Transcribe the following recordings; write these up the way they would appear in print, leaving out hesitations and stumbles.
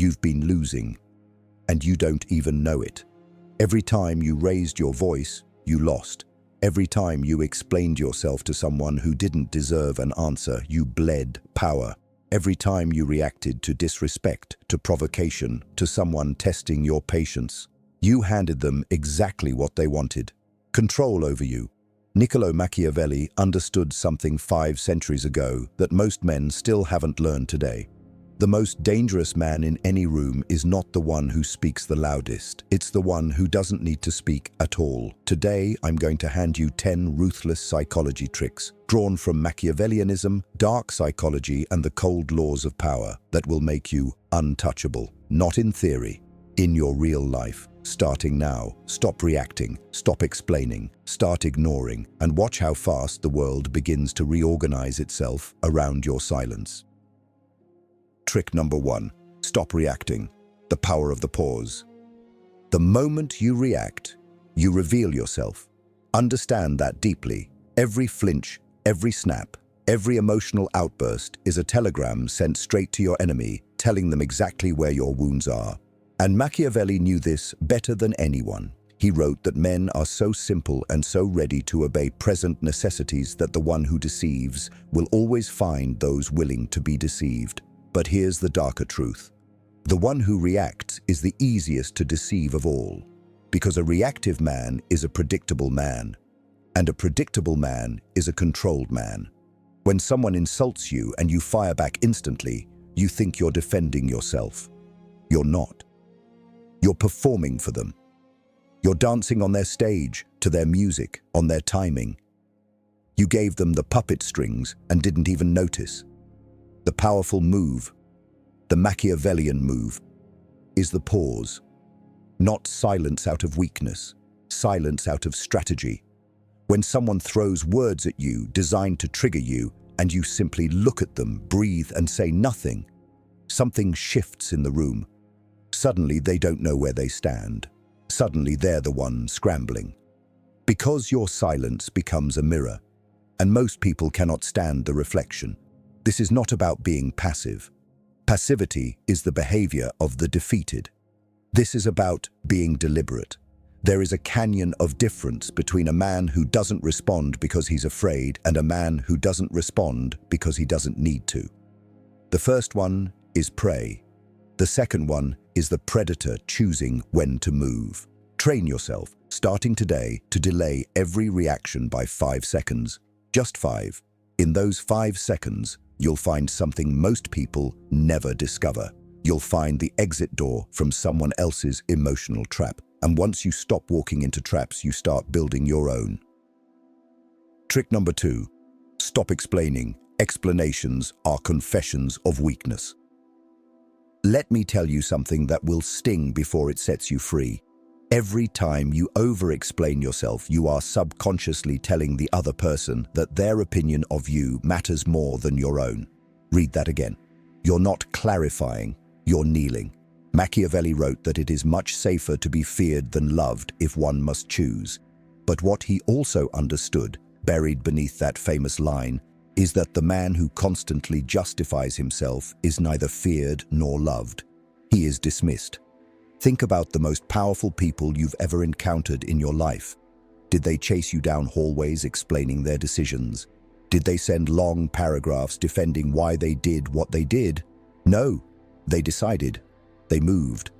you've been losing, and you don't even know it. Every time you raised your voice, you lost. Every time you explained yourself to someone who didn't deserve an answer, you bled power. Every time you reacted to disrespect, to provocation, to someone testing your patience, you handed them exactly what they wanted: control over you. Niccolò Machiavelli understood something 5 centuries ago that most men still haven't learned today. The most dangerous man in any room is not the one who speaks the loudest. It's the one who doesn't need to speak at all. Today, I'm going to hand you 10 ruthless psychology tricks, drawn from Machiavellianism, dark psychology, and the cold laws of power, that will make you untouchable. Not in theory, in your real life. Starting now. Stop reacting, stop explaining, start ignoring, and watch how fast the world begins to reorganize itself around your silence. Trick number 1. Stop reacting. The power of the pause. The moment you react, you reveal yourself. Understand that deeply. Every flinch, every snap, every emotional outburst is a telegram sent straight to your enemy, telling them exactly where your wounds are. And Machiavelli knew this better than anyone. He wrote that men are so simple and so ready to obey present necessities that the one who deceives will always find those willing to be deceived. But here's the darker truth. The one who reacts is the easiest to deceive of all, because a reactive man is a predictable man, and a predictable man is a controlled man. When someone insults you and you fire back instantly, you think you're defending yourself. You're not. You're performing for them. You're dancing on their stage, to their music, on their timing. You gave them the puppet strings and didn't even notice. The powerful move, the Machiavellian move, is the pause. Not silence out of weakness, silence out of strategy. When someone throws words at you designed to trigger you, and you simply look at them, breathe, and say nothing, something shifts in the room. Suddenly they don't know where they stand. Suddenly they're the one scrambling. Because your silence becomes a mirror, and most people cannot stand the reflection. This is not about being passive. Passivity is the behavior of the defeated. This is about being deliberate. There is a canyon of difference between a man who doesn't respond because he's afraid and a man who doesn't respond because he doesn't need to. The first one is prey. The second one is the predator choosing when to move. Train yourself, starting today, to delay every reaction by 5 seconds. Just 5. In those 5 seconds, you'll find something most people never discover. You'll find the exit door from someone else's emotional trap. And once you stop walking into traps, you start building your own. Trick number 2. Stop explaining. Explanations are confessions of weakness. Let me tell you something that will sting before it sets you free. Every time you over-explain yourself, you are subconsciously telling the other person that their opinion of you matters more than your own. Read that again. You're not clarifying, you're kneeling. Machiavelli wrote that it is much safer to be feared than loved if one must choose. But what he also understood, buried beneath that famous line, is that the man who constantly justifies himself is neither feared nor loved. He is dismissed. Think about the most powerful people you've ever encountered in your life. Did they chase you down hallways explaining their decisions? Did they send long paragraphs defending why they did what they did? No, they decided, they moved,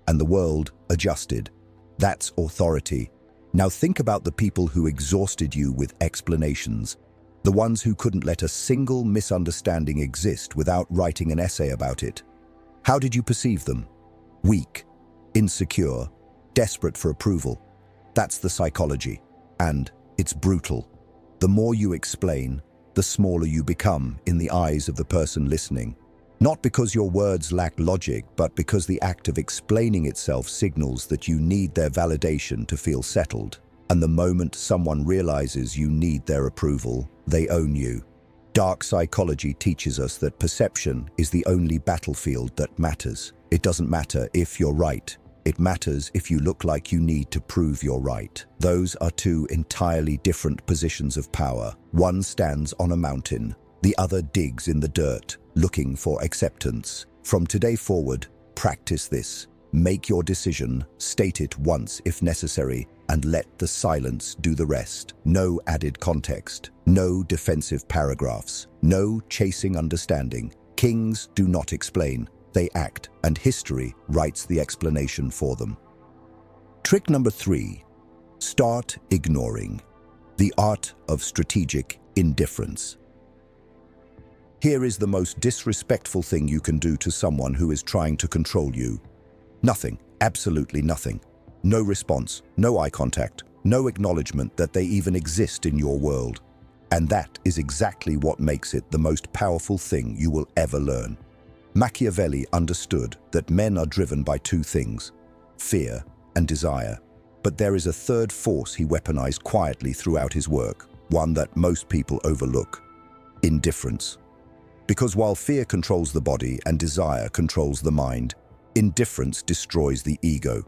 and the world adjusted. That's authority. Now think about the people who exhausted you with explanations, the ones who couldn't let a single misunderstanding exist without writing an essay about it. How did you perceive them? Weak, insecure, desperate for approval. That's the psychology, and it's brutal. The more you explain, the smaller you become in the eyes of the person listening. Not because your words lack logic, but because the act of explaining itself signals that you need their validation to feel settled. And the moment someone realizes you need their approval, they own you. Dark psychology teaches us that perception is the only battlefield that matters. It doesn't matter if you're right. It matters if you look like you need to prove you're right. Those are two entirely different positions of power. One stands on a mountain, the other digs in the dirt, looking for acceptance. From today forward, Practice this. Make your decision, state it once if necessary, and let the silence do the rest. No added context, no defensive paragraphs, no chasing understanding. Kings do not explain, they act, and history writes the explanation for them. Trick number 3. Start ignoring. The art of strategic indifference. Here is the most disrespectful thing you can do to someone who is trying to control you. Nothing, absolutely nothing. No response, no eye contact, no acknowledgement that they even exist in your world. And that is exactly what makes it the most powerful thing you will ever learn. Machiavelli understood that men are driven by 2 things, fear and desire. But there is a third force he weaponized quietly throughout his work, one that most people overlook: indifference. Because while fear controls the body and desire controls the mind, indifference destroys the ego.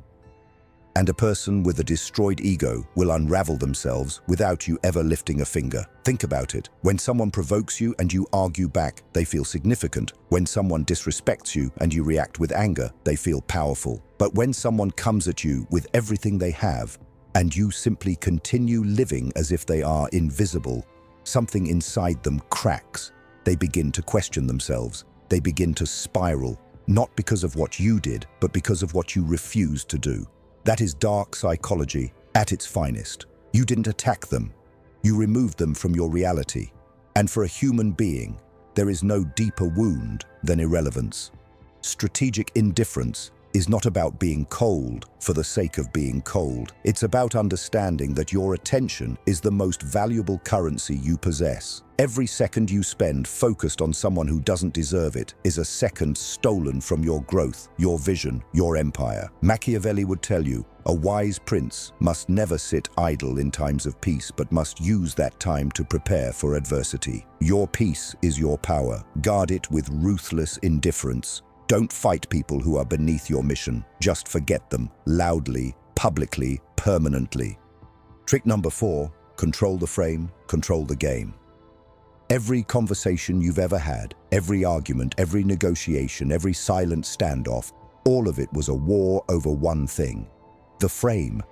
And a person with a destroyed ego will unravel themselves without you ever lifting a finger. Think about it. When someone provokes you and you argue back, they feel significant. When someone disrespects you and you react with anger, they feel powerful. But when someone comes at you with everything they have and you simply continue living as if they are invisible, something inside them cracks. They begin to question themselves. They begin to spiral, not because of what you did, but because of what you refused to do. That is dark psychology at its finest. You didn't attack them. You removed them from your reality. And for a human being, there is no deeper wound than irrelevance. Strategic indifference is not about being cold for the sake of being cold. It's about understanding that your attention is the most valuable currency you possess. Every second you spend focused on someone who doesn't deserve it is a second stolen from your growth, your vision, your empire. Machiavelli would tell you, a wise prince must never sit idle in times of peace, but must use that time to prepare for adversity. Your peace is your power. Guard it with ruthless indifference. Don't fight people who are beneath your mission. Just forget them, loudly, publicly, permanently. Trick number 4, control the frame, control the game. Every conversation you've ever had, every argument, every negotiation, every silent standoff, all of it was a war over one thing: the frame.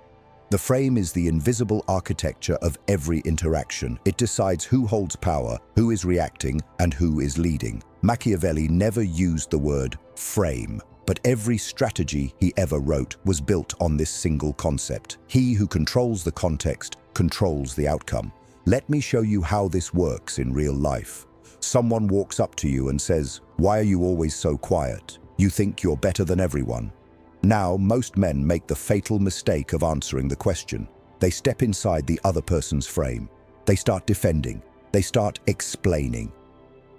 The frame is the invisible architecture of every interaction. It decides who holds power, who is reacting, and who is leading. Machiavelli never used the word frame, but every strategy he ever wrote was built on this single concept. He who controls the context controls the outcome. Let me show you how this works in real life. Someone walks up to you and says, "Why are you always so quiet? You think you're better than everyone." Now, most men make the fatal mistake of answering the question. They step inside the other person's frame. They start defending. They start explaining.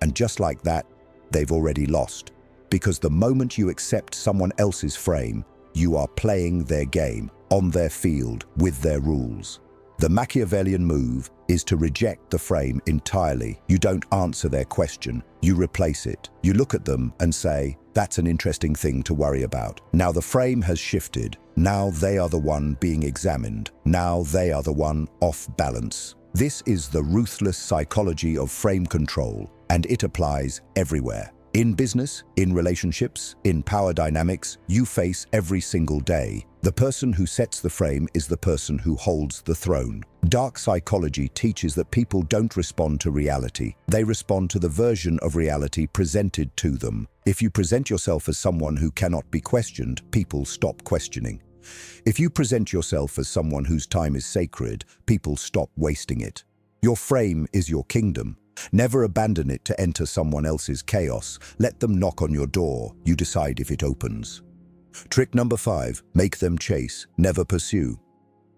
And just like that, they've already lost. Because the moment you accept someone else's frame, you are playing their game, on their field, with their rules. The Machiavellian move is to reject the frame entirely. You don't answer their question, you replace it. You look at them and say, "That's an interesting thing to worry about." Now the frame has shifted. Now they are the one being examined. Now they are the one off balance. This is the ruthless psychology of frame control, and it applies everywhere. In business, in relationships, in power dynamics, you face every single day. The person who sets the frame is the person who holds the throne. Dark psychology teaches that people don't respond to reality. They respond to the version of reality presented to them. If you present yourself as someone who cannot be questioned, people stop questioning. If you present yourself as someone whose time is sacred, people stop wasting it. Your frame is your kingdom. Never abandon it to enter someone else's chaos. Let them knock on your door. You decide if it opens. Trick number 5, make them chase, never pursue.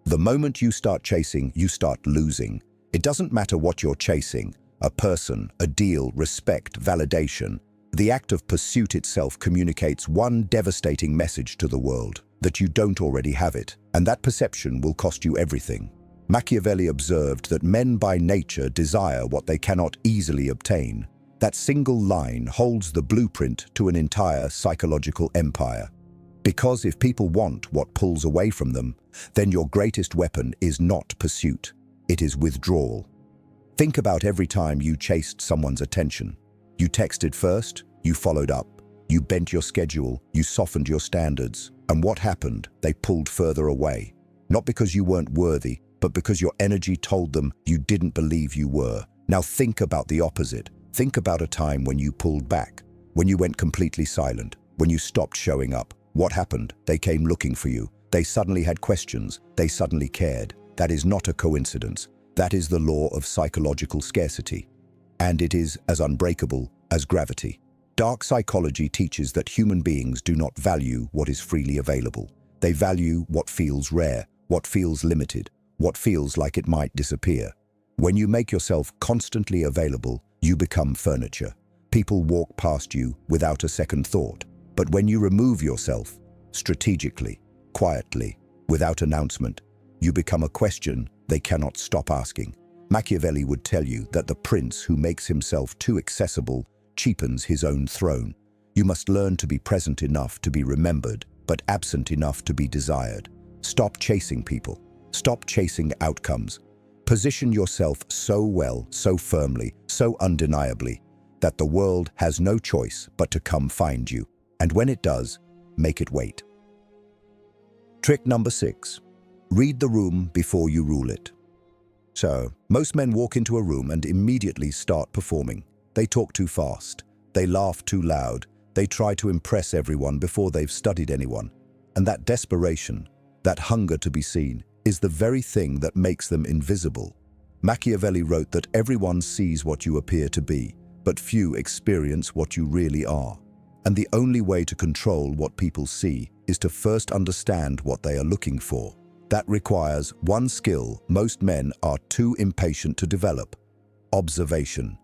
The moment you start chasing, you start losing. It doesn't matter what you're chasing, a person, a deal, respect, validation. The act of pursuit itself communicates one devastating message to the world, that you don't already have it, and that perception will cost you everything. Machiavelli observed that men by nature desire what they cannot easily obtain. That single line holds the blueprint to an entire psychological empire. Because if people want what pulls away from them, then your greatest weapon is not pursuit, it is withdrawal. Think about every time you chased someone's attention. You texted first, you followed up. You bent your schedule, you softened your standards. And what happened? They pulled further away. Not because you weren't worthy, but because your energy told them you didn't believe you were. Now think about the opposite. Think about a time when you pulled back, when you went completely silent, when you stopped showing up. What happened? They came looking for you. They suddenly had questions. They suddenly cared. That is not a coincidence. That is the law of psychological scarcity. And it is as unbreakable as gravity. Dark psychology teaches that human beings do not value what is freely available. They value what feels rare, what feels limited, what feels like it might disappear. When you make yourself constantly available, you become furniture. People walk past you without a second thought. But when you remove yourself, strategically, quietly, without announcement, you become a question they cannot stop asking. Machiavelli would tell you that the prince who makes himself too accessible cheapens his own throne. You must learn to be present enough to be remembered, but absent enough to be desired. Stop chasing people. Stop chasing outcomes. Position yourself so well, so firmly, so undeniably, that the world has no choice but to come find you. And when it does, make it wait. Trick number 6. Read the room before you rule it. So, most men walk into a room and immediately start performing. They talk too fast. They laugh too loud. They try to impress everyone before they've studied anyone. And that desperation, that hunger to be seen, is the very thing that makes them invisible. Machiavelli wrote that everyone sees what you appear to be, but few experience what you really are. And the only way to control what people see is to first understand what they are looking for. That requires one skill most men are too impatient to develop: observation.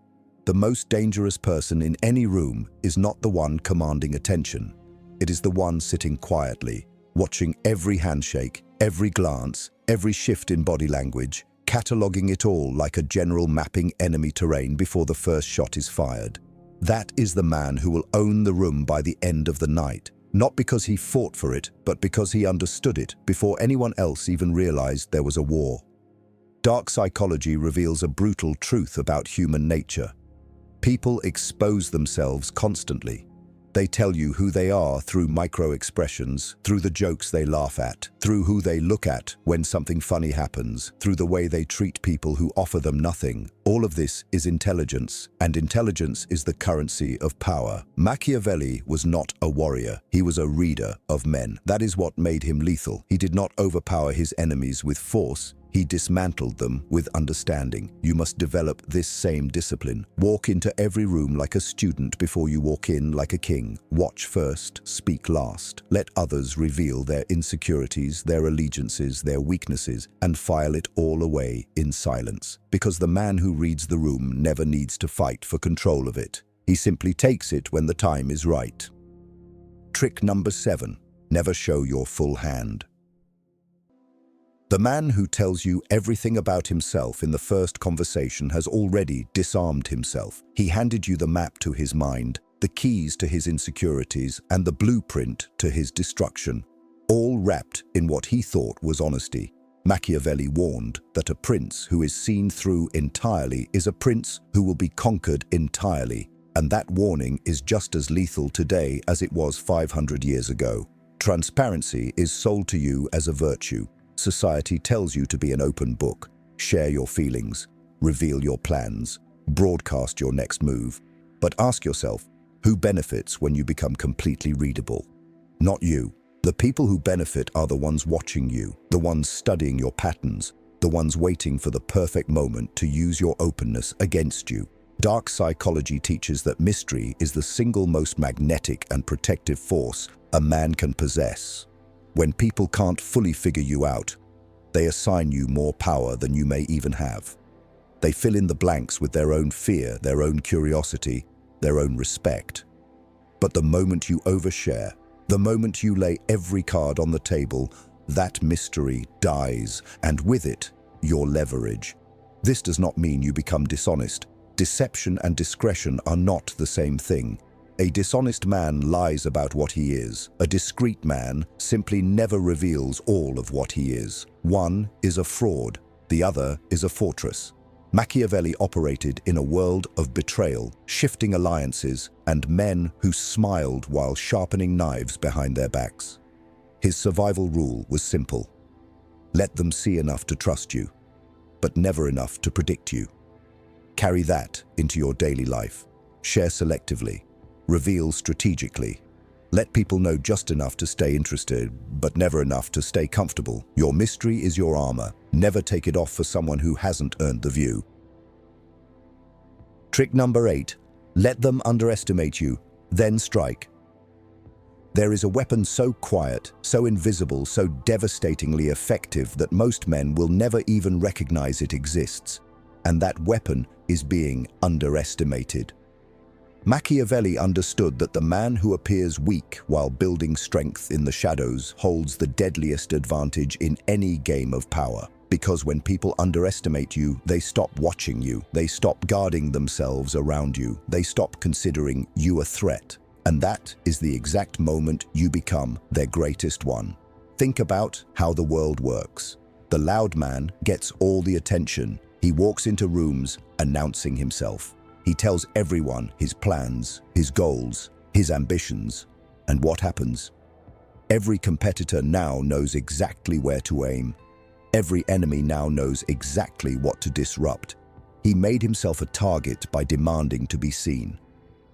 The most dangerous person in any room is not the one commanding attention. It is the one sitting quietly, watching every handshake, every glance, every shift in body language, cataloging it all like a general mapping enemy terrain before the first shot is fired. That is the man who will own the room by the end of the night, not because he fought for it, but because he understood it before anyone else even realized there was a war. Dark psychology reveals a brutal truth about human nature. People expose themselves constantly. They tell you who they are through micro-expressions, through the jokes they laugh at, through who they look at when something funny happens, through the way they treat people who offer them nothing. All of this is intelligence, and intelligence is the currency of power. Machiavelli was not a warrior. He was a reader of men. That is what made him lethal. He did not overpower his enemies with force. He dismantled them with understanding. You must develop this same discipline. Walk into every room like a student before you walk in like a king. Watch first, speak last. Let others reveal their insecurities, their allegiances, their weaknesses, and file it all away in silence. Because the man who reads the room never needs to fight for control of it. He simply takes it when the time is right. Trick number 7. Never show your full hand. The man who tells you everything about himself in the first conversation has already disarmed himself. He handed you the map to his mind, the keys to his insecurities, and the blueprint to his destruction, all wrapped in what he thought was honesty. Machiavelli warned that a prince who is seen through entirely is a prince who will be conquered entirely, and that warning is just as lethal today as it was 500 years ago. Transparency is sold to you as a virtue. Society tells you to be an open book, share your feelings, reveal your plans, broadcast your next move. But ask yourself, who benefits when you become completely readable? Not you. The people who benefit are the ones watching you, the ones studying your patterns, the ones waiting for the perfect moment to use your openness against you. Dark psychology teaches that mystery is the single most magnetic and protective force a man can possess. When people can't fully figure you out, they assign you more power than you may even have. They fill in the blanks with their own fear, their own curiosity, their own respect. But the moment you overshare, the moment you lay every card on the table, that mystery dies, and with it, your leverage. This does not mean you become dishonest. Deception and discretion are not the same thing. A dishonest man lies about what he is. A discreet man simply never reveals all of what he is. One is a fraud, the other is a fortress. Machiavelli operated in a world of betrayal, shifting alliances, and men who smiled while sharpening knives behind their backs. His survival rule was simple. Let them see enough to trust you, but never enough to predict you. Carry that into your daily life. Share selectively. Reveal strategically. Let people know just enough to stay interested, but never enough to stay comfortable. Your mystery is your armor. Never take it off for someone who hasn't earned the view. Trick number 8. Let them underestimate you, then strike. There is a weapon so quiet, so invisible, so devastatingly effective that most men will never even recognize it exists. And that weapon is being underestimated. Machiavelli understood that the man who appears weak while building strength in the shadows holds the deadliest advantage in any game of power. Because when people underestimate you, they stop watching you, they stop guarding themselves around you, they stop considering you a threat. And that is the exact moment you become their greatest one. Think about how the world works. The loud man gets all the attention. He walks into rooms announcing himself. He tells everyone his plans, his goals, his ambitions. And what happens? Every competitor now knows exactly where to aim. Every enemy now knows exactly what to disrupt. He made himself a target by demanding to be seen.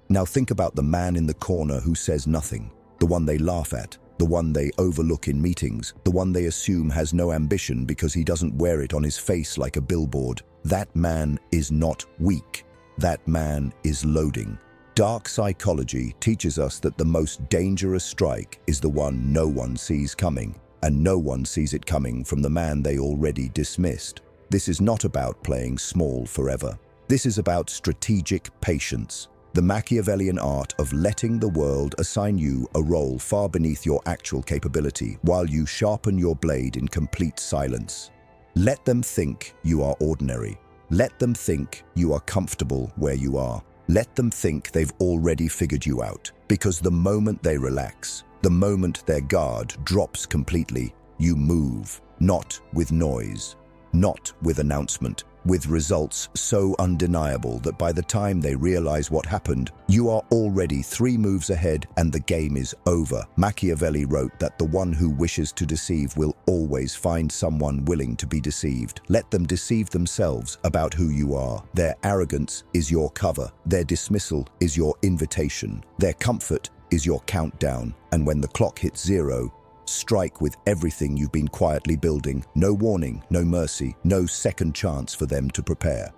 Now think about the man in the corner who says nothing, the one they laugh at, the one they overlook in meetings, the one they assume has no ambition because he doesn't wear it on his face like a billboard. That man is not weak. That man is loading. Dark psychology teaches us that the most dangerous strike is the one no one sees coming, and no one sees it coming from the man they already dismissed. This is not about playing small forever. This is about strategic patience, the Machiavellian art of letting the world assign you a role far beneath your actual capability while you sharpen your blade in complete silence. Let them think you are ordinary. Let them think you are comfortable where you are. Let them think they've already figured you out. Because the moment they relax, the moment their guard drops completely, you move, not with noise, not with announcement, with results so undeniable that by the time they realize what happened, you are already 3 moves ahead and the game is over. Machiavelli wrote that the one who wishes to deceive will always find someone willing to be deceived. Let them deceive themselves about who you are. Their arrogance is your cover. Their dismissal is your invitation. Their comfort is your countdown. And when the clock hits 0, strike with everything you've been quietly building. No warning, no mercy, no second chance for them to prepare.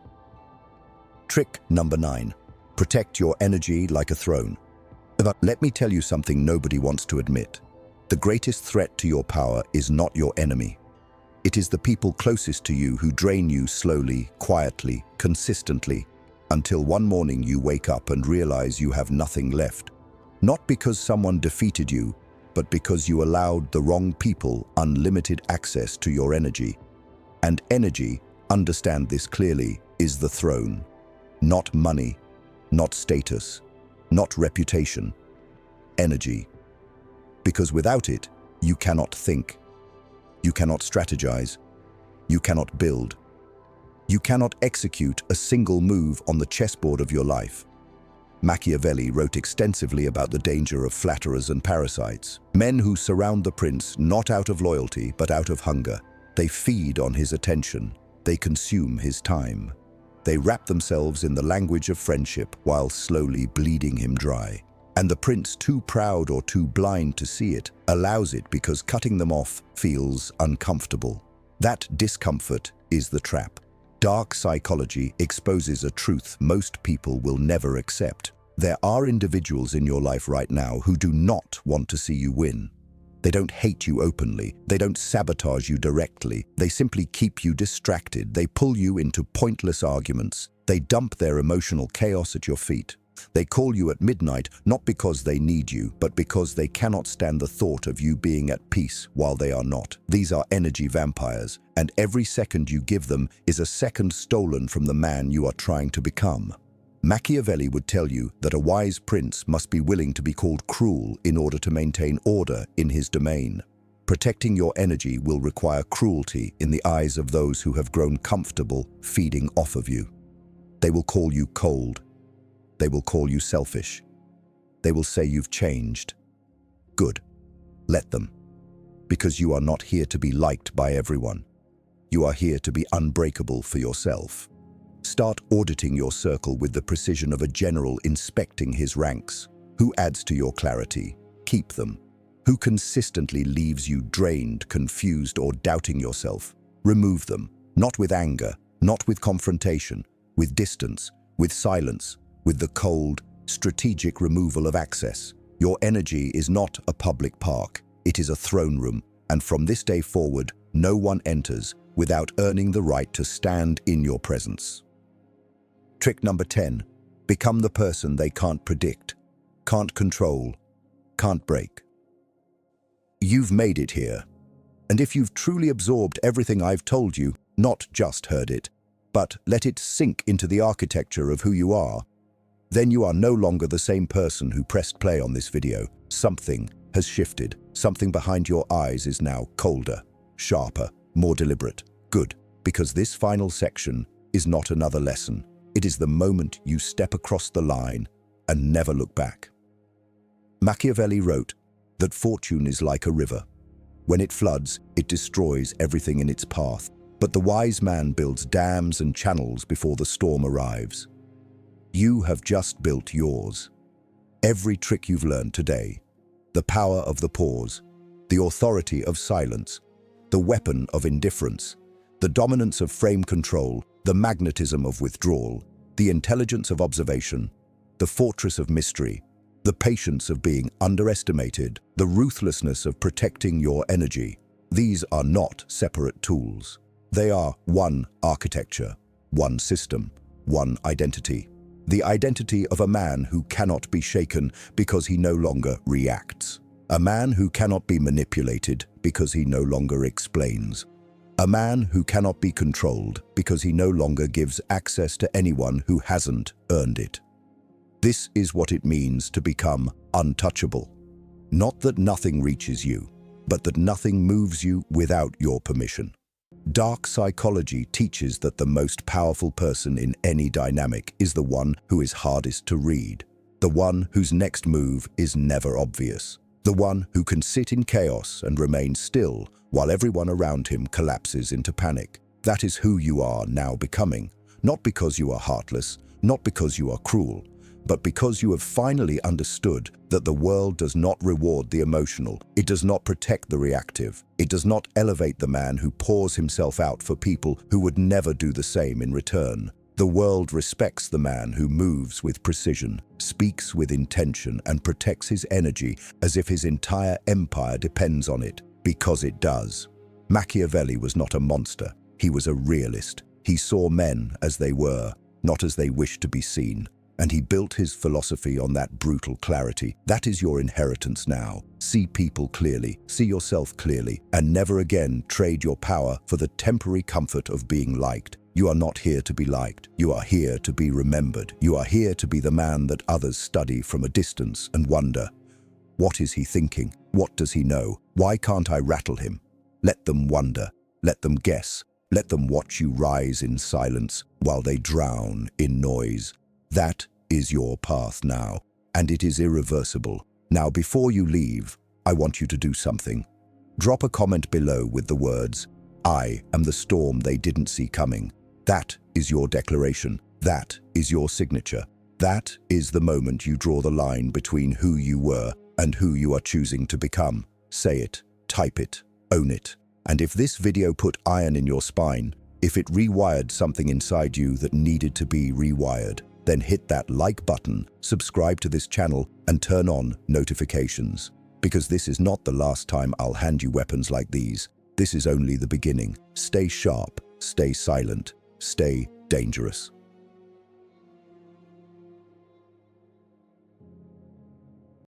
Trick number 9. Protect your energy like a throne. But let me tell you something nobody wants to admit. The greatest threat to your power is not your enemy. It is the people closest to you who drain you slowly, quietly, consistently, until one morning you wake up and realize you have nothing left. Not because someone defeated you, but because you allowed the wrong people unlimited access to your energy. And energy, understand this clearly, is the throne. Not money, not status, not reputation. Energy. Because without it, you cannot think. You cannot strategize. You cannot build. You cannot execute a single move on the chessboard of your life. Machiavelli wrote extensively about the danger of flatterers and parasites, men who surround the prince not out of loyalty but out of hunger. They feed on his attention. They consume his time. They wrap themselves in the language of friendship while slowly bleeding him dry. And the prince, too proud or too blind to see it, allows it because cutting them off feels uncomfortable. That discomfort is the trap. Dark psychology exposes a truth most people will never accept. There are individuals in your life right now who do not want to see you win. They don't hate you openly. They don't sabotage you directly. They simply keep you distracted. They pull you into pointless arguments. They dump their emotional chaos at your feet. They call you at midnight not because they need you, but because they cannot stand the thought of you being at peace while they are not. These are energy vampires, and every second you give them is a second stolen from the man you are trying to become. Machiavelli would tell you that a wise prince must be willing to be called cruel in order to maintain order in his domain. Protecting your energy will require cruelty in the eyes of those who have grown comfortable feeding off of you. They will call you cold. They will call you selfish. They will say you've changed. Good. Let them. Because you are not here to be liked by everyone. You are here to be unbreakable for yourself. Start auditing your circle with the precision of a general inspecting his ranks. Who adds to your clarity? Keep them. Who consistently leaves you drained, confused, or doubting yourself? Remove them. Not with anger, not with confrontation, with distance, with silence, with the cold, strategic removal of access. Your energy is not a public park. It is a throne room, and from this day forward, no one enters without earning the right to stand in your presence. Trick number 10. Become the person they can't predict, can't control, can't break. You've made it here. And if you've truly absorbed everything I've told you, not just heard it, but let it sink into the architecture of who you are, then you are no longer the same person who pressed play on this video. Something has shifted. Something behind your eyes is now colder, sharper, more deliberate. Good, because this final section is not another lesson. It is the moment you step across the line and never look back. Machiavelli wrote that fortune is like a river. When it floods, it destroys everything in its path. But the wise man builds dams and channels before the storm arrives. You have just built yours. Every trick you've learned today, the power of the pause, the authority of silence, the weapon of indifference, the dominance of frame control, the magnetism of withdrawal, the intelligence of observation, the fortress of mystery, the patience of being underestimated, the ruthlessness of protecting your energy. These are not separate tools. They are one architecture, one system, one identity. The identity of a man who cannot be shaken because he no longer reacts. A man who cannot be manipulated because he no longer explains. A man who cannot be controlled because he no longer gives access to anyone who hasn't earned it. This is what it means to become untouchable. Not that nothing reaches you, but that nothing moves you without your permission. Dark psychology teaches that the most powerful person in any dynamic is the one who is hardest to read, the one whose next move is never obvious, the one who can sit in chaos and remain still while everyone around him collapses into panic. That is who you are now becoming, not because you are heartless, not because you are cruel, but because you have finally understood that the world does not reward the emotional, it does not protect the reactive, it does not elevate the man who pours himself out for people who would never do the same in return. The world respects the man who moves with precision, speaks with intention, and protects his energy as if his entire empire depends on it, because it does. Machiavelli was not a monster, he was a realist. He saw men as they were, not as they wished to be seen. And he built his philosophy on that brutal clarity. That is your inheritance now. See people clearly, see yourself clearly, and never again trade your power for the temporary comfort of being liked. You are not here to be liked. You are here to be remembered. You are here to be the man that others study from a distance and wonder, what is he thinking? What does he know? Why can't I rattle him? Let them wonder. Let them guess. Let them watch you rise in silence while they drown in noise. That is your path now, and it is irreversible. Now, before you leave, I want you to do something. Drop a comment below with the words, "I am the storm they didn't see coming." That is your declaration. That is your signature. That is the moment you draw the line between who you were and who you are choosing to become. Say it, type it, own it. And if this video put iron in your spine, if it rewired something inside you that needed to be rewired, then hit that like button, subscribe to this channel, and turn on notifications. Because this is not the last time I'll hand you weapons like these. This is only the beginning. Stay sharp, stay silent, stay dangerous.